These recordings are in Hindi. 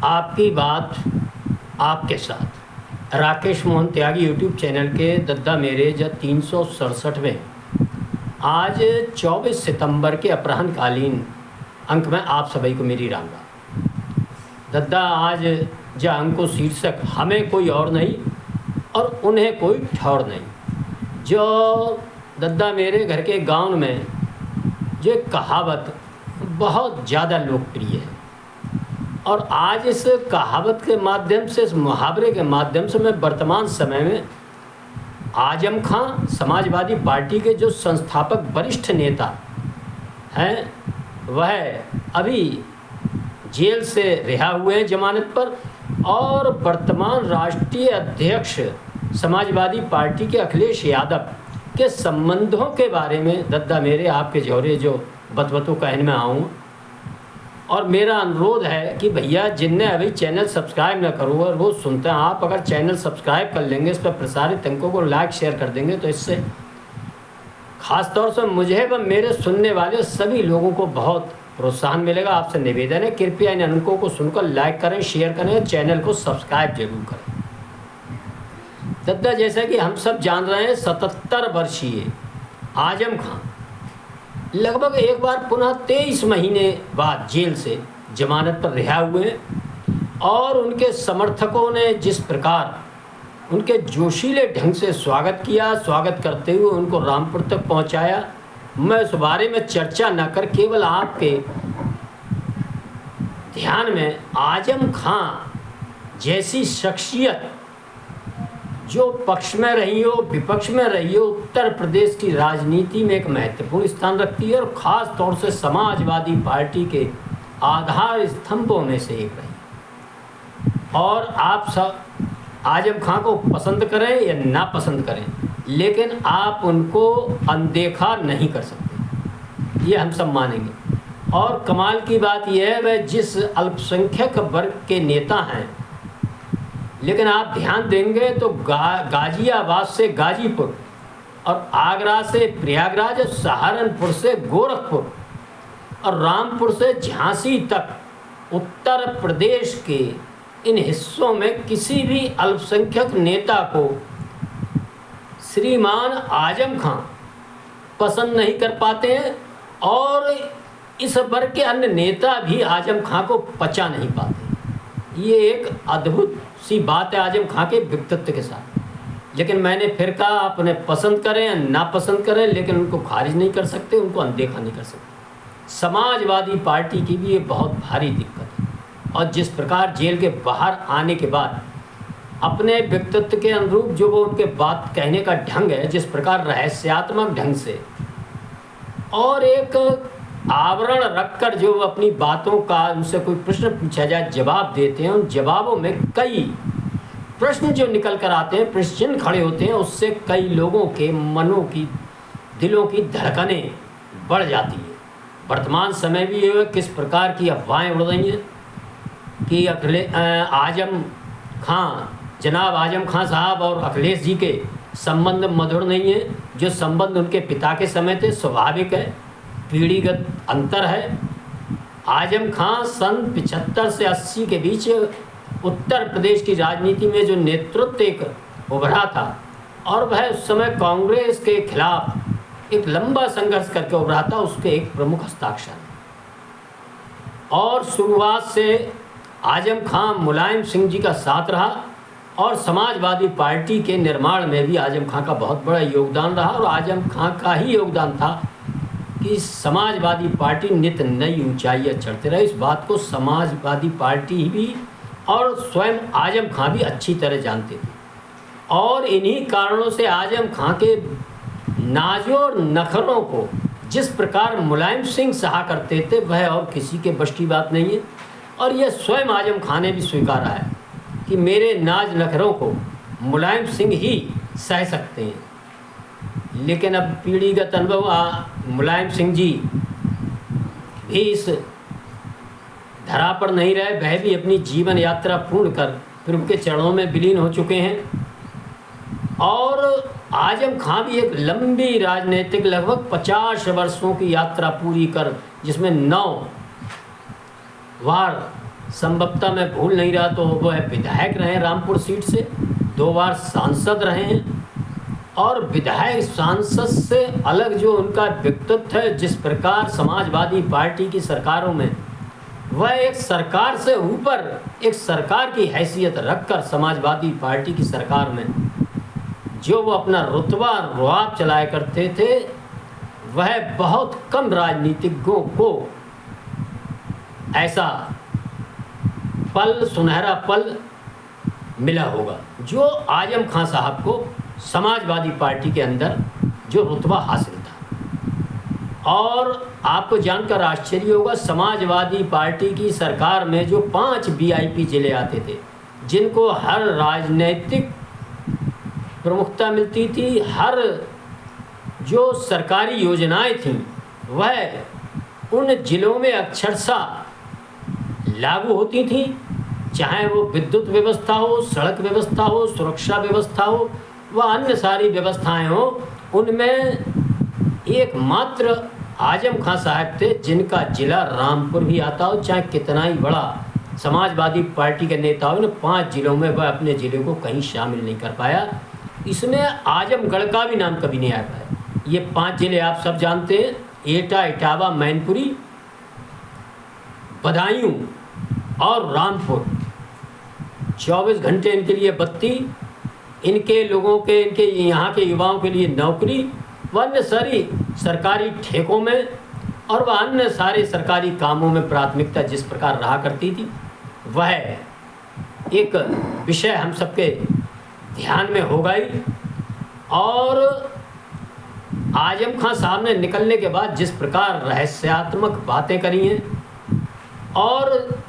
आपकी बात आपके साथ राकेश मोहन त्यागी यूट्यूब चैनल के दद्दा मेरे जो 367वें आज 24 सितंबर के अपराह्नकालीन अंक में आप सभी को मेरी राम राम। दद्दा आज जो अंक शीर्षक हमें कोई और नहीं और उन्हें कोई ठौर नहीं, जो दद्दा मेरे घर के गांव में जो कहावत बहुत ज़्यादा लोकप्रिय है और आज इस कहावत के माध्यम से, इस मुहावरे के माध्यम से मैं वर्तमान समय में आजम खां समाजवादी पार्टी के जो संस्थापक वरिष्ठ नेता हैं वह अभी जेल से रिहा हुए हैं जमानत पर और वर्तमान राष्ट्रीय अध्यक्ष समाजवादी पार्टी के अखिलेश यादव के संबंधों के बारे में दद्दा मेरे आपके जौहरे जो बतबतू कहने में आऊँ। और मेरा अनुरोध है कि भैया जिनने अभी चैनल सब्सक्राइब न करो और वो सुनते हैं, आप अगर चैनल सब्सक्राइब कर लेंगे, इस पर प्रसारित अंकों को लाइक शेयर कर देंगे तो इससे ख़ास तौर से मुझे व मेरे सुनने वाले सभी लोगों को बहुत प्रोत्साहन मिलेगा। आपसे निवेदन है कृपया इन अंकों को सुनकर लाइक करें, शेयर करें, चैनल को सब्सक्राइब जरूर करें। दद्दा जैसा कि हम सब जान रहे हैं 77 वर्षीय आजम खां लगभग एक बार पुनः 23 महीने बाद जेल से जमानत पर रिहा हुए और उनके समर्थकों ने जिस प्रकार उनके जोशीले ढंग से स्वागत किया, स्वागत करते हुए उनको रामपुर तक पहुंचाया, मैं उस बारे में चर्चा न कर केवल आपके ध्यान में आजम खां जैसी शख्सियत जो पक्ष में रही हो विपक्ष में रही हो उत्तर प्रदेश की राजनीति में एक महत्वपूर्ण स्थान रखती है और ख़ास तौर से समाजवादी पार्टी के आधार स्तंभों में से एक रही। और आप सब आजम खां को पसंद करें या ना पसंद करें, लेकिन आप उनको अनदेखा नहीं कर सकते, ये हम सब मानेंगे। और कमाल की बात यह है वह जिस अल्पसंख्यक वर्ग के नेता हैं, लेकिन आप ध्यान देंगे तो गाजियाबाद से गाजीपुर और आगरा से प्रयागराज और सहारनपुर से गोरखपुर और रामपुर से झांसी तक उत्तर प्रदेश के इन हिस्सों में किसी भी अल्पसंख्यक नेता को श्रीमान आजम खां पसंद नहीं कर पाते हैं और इस वर्ग के अन्य नेता भी आजम खां को पचा नहीं पाते। ये एक अद्भुत सी बात है आजम खां के व्यक्तित्व के साथ। लेकिन मैंने फिर कहा आप उन्हें पसंद करें या ना पसंद करें, लेकिन उनको खारिज नहीं कर सकते, उनको अनदेखा नहीं कर सकते। समाजवादी पार्टी की भी ये बहुत भारी दिक्कत है और जिस प्रकार जेल के बाहर आने के बाद अपने व्यक्तित्व के अनुरूप जो वो उनके बात कहने का ढंग है, जिस प्रकार रहस्यात्मक ढंग से और एक आवरण रखकर जो अपनी बातों का उनसे कोई प्रश्न पूछा जाए जवाब देते हैं, उन जवाबों में कई प्रश्न जो निकल कर आते हैं, प्रश्न खड़े होते हैं, उससे कई लोगों के मनों की दिलों की धड़कनें बढ़ जाती है। वर्तमान समय भी ये किस प्रकार की अफवाहें उड़ रही हैं कि आजम खां जनाब आजम खां साहब और अखिलेश जी के संबंध मधुर नहीं है। जो संबंध उनके पिता के समय थे स्वाभाविक है, पीढ़ीगत अंतर है। आजम खां सन 75 से 80 के बीच उत्तर प्रदेश की राजनीति में जो नेतृत्व एक उभरा था और वह उस समय कांग्रेस के खिलाफ एक लंबा संघर्ष करके उभरा था, उसके एक प्रमुख हस्ताक्षर। और शुरुआत से आजम खां मुलायम सिंह जी का साथ रहा और समाजवादी पार्टी के निर्माण में भी आजम खां का बहुत बड़ा योगदान रहा और आजम खां का ही योगदान था कि समाजवादी पार्टी नित नई ऊंचाइयां चढ़ते रहे। इस बात को समाजवादी पार्टी भी और स्वयं आजम खां भी अच्छी तरह जानते थे और इन्हीं कारणों से आजम खां के नाज़ोर नखरों को जिस प्रकार मुलायम सिंह सहा करते थे वह और किसी के बस की बात नहीं है। और यह स्वयं आजम खां ने भी स्वीकारा है कि मेरे नाज नखरों को मुलायम सिंह ही सह सकते हैं। लेकिन अब पीढ़ीगत अनुभव मुलायम सिंह जी भी इस धरा पर नहीं रहे, वह भी अपनी जीवन यात्रा पूर्ण कर प्रभु के चरणों में विलीन हो चुके हैं। और आजम खां भी एक लंबी राजनीतिक लगभग 50 वर्षों की यात्रा पूरी कर, जिसमें 9 वार संभवतः मैं भूल नहीं रहा तो वो है विधायक रहे रामपुर सीट से, 2 बार सांसद रहे हैं। और विधायक सांसद से अलग जो उनका व्यक्तित्व है, जिस प्रकार समाजवादी पार्टी की सरकारों में वह एक सरकार से ऊपर एक सरकार की हैसियत रखकर समाजवादी पार्टी की सरकार में जो वो अपना रुतबा रुआब चलाया करते थे, वह बहुत कम राजनीतिज्ञों को ऐसा पल, सुनहरा पल मिला होगा जो आजम खां साहब को समाजवादी पार्टी के अंदर जो रुतबा हासिल था। और आपको जानकर आश्चर्य होगा, समाजवादी पार्टी की सरकार में जो 5 वीआईपी जिले आते थे, जिनको हर राजनीतिक प्रमुखता मिलती थी, हर जो सरकारी योजनाएं थीं वह उन जिलों में अक्षरशः लागू होती थीं, चाहे वो विद्युत व्यवस्था हो, सड़क व्यवस्था हो, सुरक्षा व्यवस्था हो, व अन्य सारी व्यवस्थाएं हो, उनमें एकमात्र आजम खां साहब थे जिनका जिला रामपुर भी आता हो, चाहे कितना ही बड़ा समाजवादी पार्टी के नेताओं ने 5 जिलों में वह अपने ज़िले को कहीं शामिल नहीं कर पाया। इसमें आजमगढ़ का भी नाम कभी नहीं आ पाया। ये 5 जिले आप सब जानते हैं, एटा, इटावा, मैनपुरी, बदायूं और रामपुर। 24 घंटे इनके लिए बत्ती, इनके लोगों के, इनके यहाँ के युवाओं के लिए नौकरी, व अन्य सारी सरकारी ठेकों में और वह अन्य सारे सरकारी कामों में प्राथमिकता जिस प्रकार रहा करती थी, वह एक विषय हम सबके ध्यान में हो गई। और आजम खां साहब ने निकलने के बाद जिस प्रकार रहस्यात्मक बातें करी हैं, और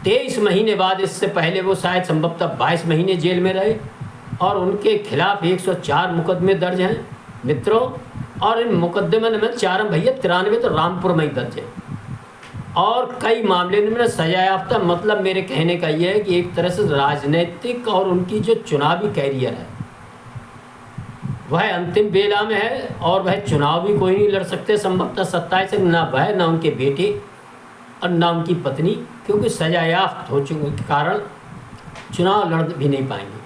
23 महीने बाद, इससे पहले वो शायद संभवतः 22 महीने जेल में रहे, और उनके खिलाफ 104 मुकदमे दर्ज हैं मित्रों। और इन मुकदमे में 4 भैया 93 तो रामपुर में ही दर्ज है, और कई मामले में सजा याफ्ता। मतलब मेरे कहने का ये है कि एक तरह से राजनीतिक और उनकी जो चुनावी कैरियर है वह अंतिम बेला में है, और वह चुनाव भी कोई नहीं लड़ सकते संभवतः 27 ना वह, ना उनके बेटे और ना उनकी पत्नी, क्योंकि सजा याफ्त हो चुके के कारण चुनाव लड़ भी नहीं पाएंगे।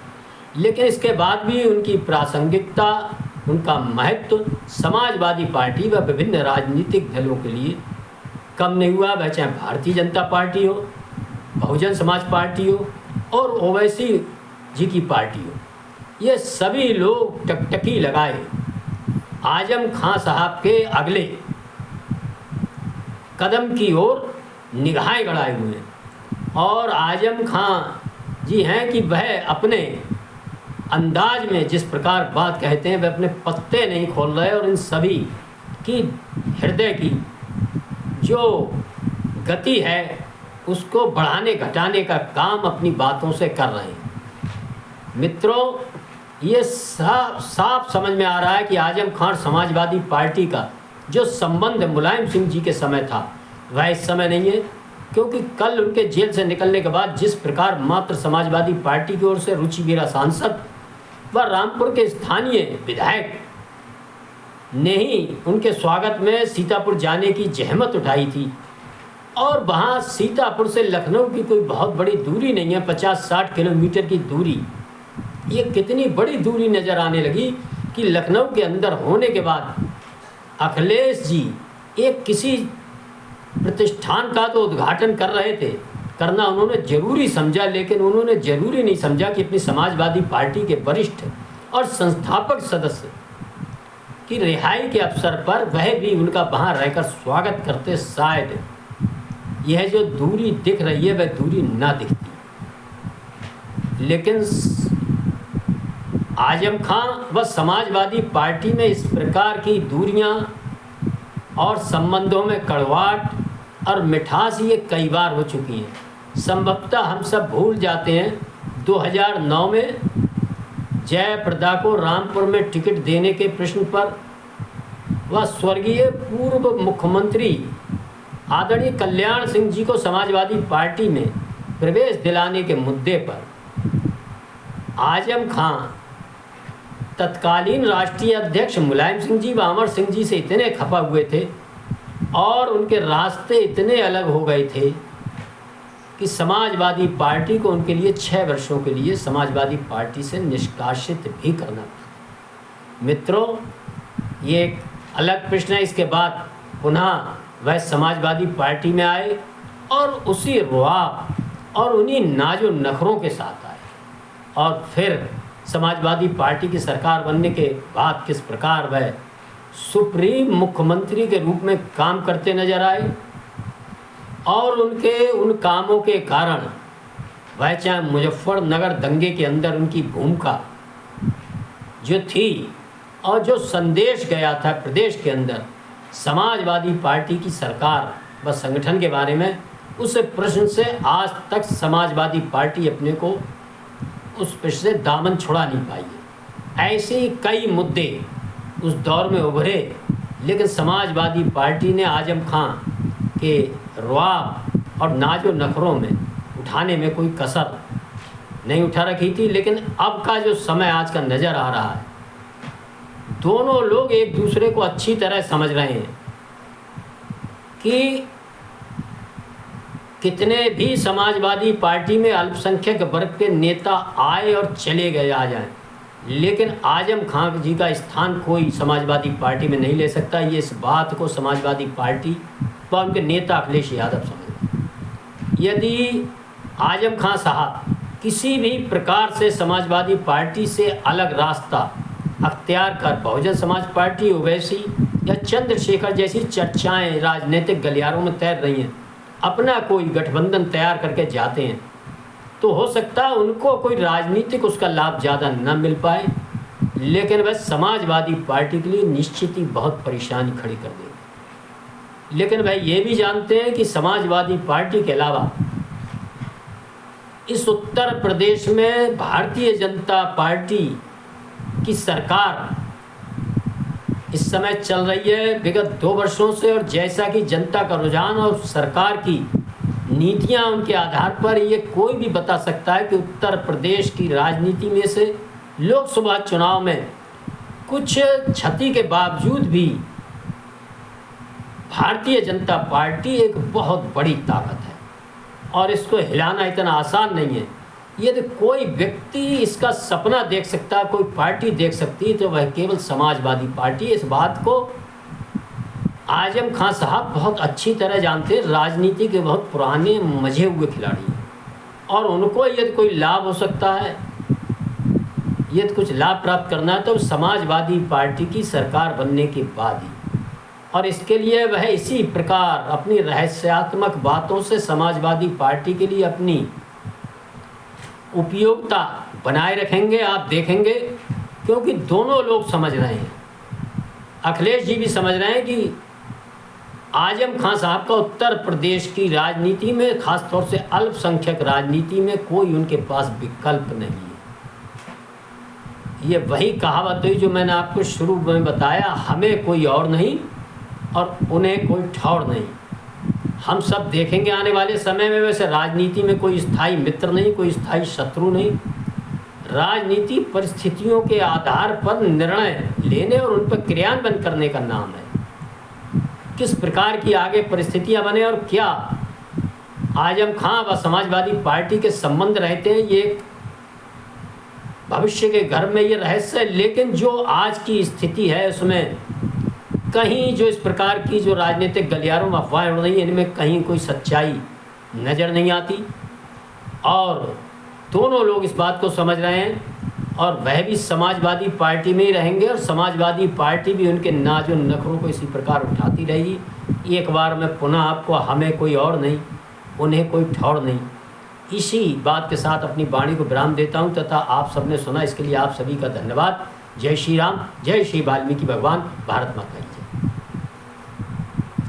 लेकिन इसके बाद भी उनकी प्रासंगिकता, उनका महत्व समाजवादी पार्टी व विभिन्न राजनीतिक दलों के लिए कम नहीं हुआ। वह चाहे भारतीय जनता पार्टी हो, बहुजन समाज पार्टी हो और ओवैसी जी की पार्टी हो, ये सभी लोग टकटकी लगाए आजम खां साहब के अगले कदम की ओर निगाहें गड़ाए हुए हैं। और आजम खां जी हैं कि वह अपने अंदाज में जिस प्रकार बात कहते हैं, वह अपने पत्ते नहीं खोल रहे, और इन सभी की हृदय की जो गति है उसको बढ़ाने घटाने का काम अपनी बातों से कर रहे हैं। मित्रों, ये साफ समझ में आ रहा है कि आजम खां समाजवादी पार्टी का जो संबंध मुलायम सिंह जी के समय था वह इस समय नहीं है, क्योंकि कल उनके जेल से निकलने के बाद जिस प्रकार मात्र समाजवादी पार्टी की ओर से रुचि वीरा सांसद व रामपुर के स्थानीय विधायक ने ही उनके स्वागत में सीतापुर जाने की जहमत उठाई थी, और वहाँ सीतापुर से लखनऊ की कोई बहुत बड़ी दूरी नहीं है, 50-60 किलोमीटर की दूरी। ये कितनी बड़ी दूरी नज़र आने लगी कि लखनऊ के अंदर होने के बाद अखिलेश जी एक किसी प्रतिष्ठान का तो उद्घाटन कर रहे थे, करना उन्होंने ज़रूरी समझा, लेकिन उन्होंने ज़रूरी नहीं समझा कि अपनी समाजवादी पार्टी के वरिष्ठ और संस्थापक सदस्य की रिहाई के अवसर पर वह भी उनका वहाँ रहकर स्वागत करते, शायद यह जो दूरी दिख रही है वह दूरी ना दिखती। लेकिन आजम खां व समाजवादी पार्टी में इस प्रकार की दूरियां और संबंधों में कड़वाहट और मिठास ये कई बार हो चुकी हैं। संभवतः हम सब भूल जाते हैं 2009 में जयप्रदा को रामपुर में टिकट देने के प्रश्न पर वह स्वर्गीय पूर्व मुख्यमंत्री आदरणीय कल्याण सिंह जी को समाजवादी पार्टी में प्रवेश दिलाने के मुद्दे पर आजम खां तत्कालीन राष्ट्रीय अध्यक्ष मुलायम सिंह जी व अमर सिंह जी से इतने खपा हुए थे और उनके रास्ते इतने अलग हो गए थे कि समाजवादी पार्टी को उनके लिए 6 वर्षों के लिए समाजवादी पार्टी से निष्कासित भी करना पड़ा। मित्रों, ये एक अलग प्रश्न है। इसके बाद पुनः वह समाजवादी पार्टी में आए और उसी रुआब और उन्हीं नाजो नखरों के साथ आए, और फिर समाजवादी पार्टी की सरकार बनने के बाद किस प्रकार वह सुप्रीम मुख्यमंत्री के रूप में काम करते नजर आए, और उनके उन कामों के कारण वह चाहे मुजफ्फरनगर दंगे के अंदर उनकी भूमिका जो थी और जो संदेश गया था प्रदेश के अंदर समाजवादी पार्टी की सरकार व संगठन के बारे में, उस प्रश्न से आज तक समाजवादी पार्टी अपने को उस प्रश्न से दामन छुड़ा नहीं पाई है। ऐसे ही कई मुद्दे उस दौर में उभरे, लेकिन समाजवादी पार्टी ने आजम खां के रुआब और नाजो नखरों में उठाने में कोई कसर नहीं उठा रखी थी। लेकिन अब का जो समय आज का नज़र आ रहा है, दोनों लोग एक दूसरे को अच्छी तरह समझ रहे हैं कि कितने भी समाजवादी पार्टी में अल्पसंख्यक वर्ग के नेता आए और चले गए आ जाएं, लेकिन आजम खां जी का स्थान कोई समाजवादी पार्टी में नहीं ले सकता। ये इस बात को समाजवादी पार्टी व उनके नेता अखिलेश यादव समझ। यदि आजम खां साहब किसी भी प्रकार से समाजवादी पार्टी से अलग रास्ता अख्तियार कर बहुजन समाज पार्टी, ओवैसी या चंद्रशेखर जैसी चर्चाएं राजनीतिक गलियारों में तैर रही हैं, अपना कोई गठबंधन तैयार करके जाते हैं, तो हो सकता है उनको कोई राजनीतिक उसका लाभ ज़्यादा न मिल पाए, लेकिन वह समाजवादी पार्टी के लिए निश्चित ही बहुत परेशानी खड़ी कर देगी। लेकिन वह ये भी जानते हैं कि समाजवादी पार्टी के अलावा इस उत्तर प्रदेश में भारतीय जनता पार्टी की सरकार इस समय चल रही है विगत 2 वर्षों से, और जैसा कि जनता का रुझान और सरकार की नीतियां उनके आधार पर ये कोई भी बता सकता है कि उत्तर प्रदेश की राजनीति में से लोकसभा चुनाव में कुछ क्षति के बावजूद भी भारतीय जनता पार्टी एक बहुत बड़ी ताकत है, और इसको हिलाना इतना आसान नहीं है। यदि कोई व्यक्ति इसका सपना देख सकता है, कोई पार्टी देख सकती है, तो वह केवल समाजवादी पार्टी। इस बात को आजम खां साहब बहुत अच्छी तरह जानते हैं। राजनीति के बहुत पुराने मजे हुए खिलाड़ी हैं, और उनको यदि कोई लाभ हो सकता है, यदि कुछ लाभ प्राप्त करना है, तो समाजवादी पार्टी की सरकार बनने के बाद ही, और इसके लिए वह इसी प्रकार अपनी रहस्यात्मक बातों से समाजवादी पार्टी के लिए अपनी उपयोगिता बनाए रखेंगे। आप देखेंगे, क्योंकि दोनों लोग समझ रहे हैं, अखिलेश जी भी समझ रहे हैं कि आजम खां साहब का उत्तर प्रदेश की राजनीति में, खासतौर से अल्पसंख्यक राजनीति में, कोई उनके पास विकल्प नहीं है। ये वही कहावत हुई जो मैंने आपको शुरू में बताया, हमें कोई और नहीं और उन्हें कोई ठौर नहीं। हम सब देखेंगे आने वाले समय में, वैसे राजनीति में कोई स्थायी मित्र नहीं, कोई स्थायी शत्रु नहीं। राजनीति परिस्थितियों के आधार पर निर्णय लेने और उन पर क्रियान्वयन करने का नाम है। किस प्रकार की आगे परिस्थितियां बने और क्या आजम खां व समाजवादी पार्टी के संबंध रहते हैं, ये भविष्य के घर में ये रहस्य है। लेकिन जो आज की स्थिति है उसमें कहीं जो इस प्रकार की जो राजनीतिक गलियारों में अफवाहें उड़ रही हैं, इनमें कहीं कोई सच्चाई नज़र नहीं आती, और दोनों लोग इस बात को समझ रहे हैं, और वह भी समाजवादी पार्टी में ही रहेंगे, और समाजवादी पार्टी भी उनके नाजो नखरों को इसी प्रकार उठाती रहेगी। एक बार मैं पुनः आपको, हमें कोई और नहीं, उन्हें कोई ठौर नहीं, इसी बात के साथ अपनी वाणी को विराम देता हूँ, तथा आप सबने सुना इसके लिए आप सभी का धन्यवाद। जय श्री राम, जय श्री वाल्मीकि भगवान, भारत माता की जय।